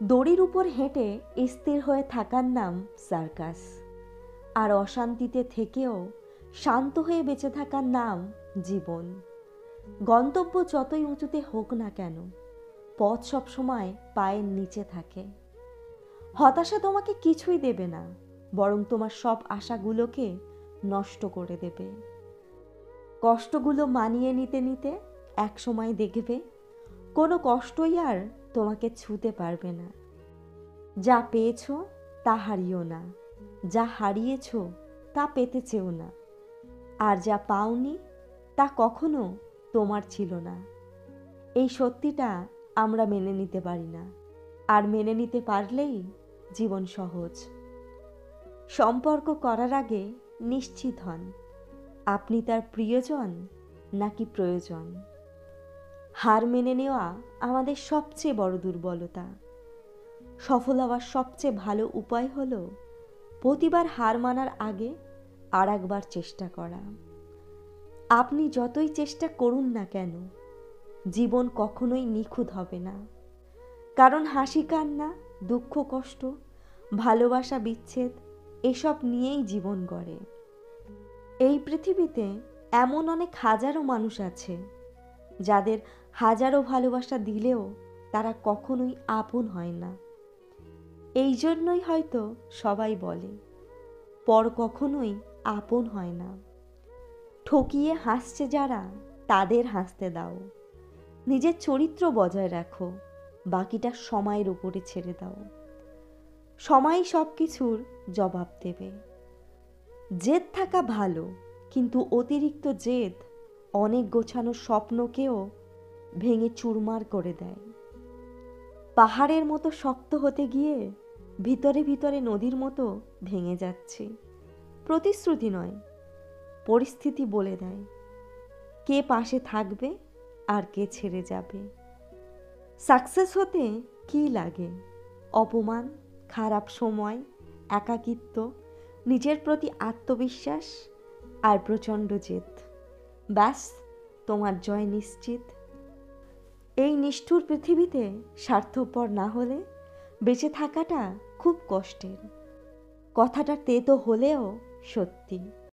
দড়ির উপর হেঁটে স্থির হয়ে থাকার নাম সার্কাস, আর অশান্তিতে থেকেও শান্ত হয়ে বেঁচে থাকার নাম জীবন। গন্তব্য যতই উঁচুতে হোক না কেন, পথ সবসময় পায়ের নিচে থাকে। হতাশা তোমাকে কিছুই দেবে না, বরং তোমার সব আশাগুলোকে নষ্ট করে দেবে। কষ্টগুলো মানিয়ে নিতে নিতে একসময় দেখবে কোনো কষ্টই আর তোমাকে ছুঁতে পারবে না। যা পেয়েছ তা হারিও না, যা হারিয়েছ তা পেতে চেও না, আর যা পাওনি তা কখনো তোমার ছিল না। এই সত্যিটা আমরা মেনে নিতে পারি না, আর মেনে নিতে পারলেই জীবন সহজ। সম্পর্ক করার আগে নিশ্চিত হন আপনি তার প্রিয়জন নাকি প্রয়োজন। হার মেনে নেওয়া আমাদের সবচেয়ে বড় দুর্বলতা। সফল হওয়ার সবচেয়ে ভালো উপায় হলো প্রতিবার হার মানার আগে আর একবার চেষ্টা করা। আপনি যতই চেষ্টা করুন না কেন, জীবন কখনোই নিখুঁত হবে না। কারণ হাসি কান্না, দুঃখ কষ্ট, ভালোবাসা বিচ্ছেদ এসব নিয়েই জীবন গড়ে। এই পৃথিবীতে এমন অনেক হাজারো মানুষ আছে যাদের হাজারো ভালোবাসা দিলেও তারা কখনোই আপন হয় না। এই জন্যই হয়তো সবাই বলে পর কখনোই আপন হয় না। ঠকিয়ে হাসছে যারা, তাদের হাসতে দাও। নিজের চরিত্র বজায় রাখো, বাকিটা সময়ের উপরে ছেড়ে দাও। সময় সব কিছুর জবাব দেবে। জেদ থাকা ভালো, কিন্তু অতিরিক্ত জেদ অনেক গোছানো স্বপ্নকেও ভেঙে চুরমার করে দেয়। পাহাড়ের মতো শক্ত হতে গিয়ে ভিতরে ভিতরে নদীর মতো ভেঙে যাচ্ছে। প্রতিশ্রুতি নয়, পরিস্থিতি বলে দেয় কে পাশে থাকবে আর কে ছেড়ে যাবে। সাকসেস হতে কী লাগে? অপমান, খারাপ সময়, একাকিত্ব, নিজের প্রতি আত্মবিশ্বাস আর প্রচণ্ড জেদ। ব্যাস, তোমার জয় নিশ্চিত। এই নিষ্ঠুর পৃথিবীতে স্বার্থপর না হলে বেঁচে থাকাটা খুব কষ্টের। কথাটা তেতো হলেও সত্যি।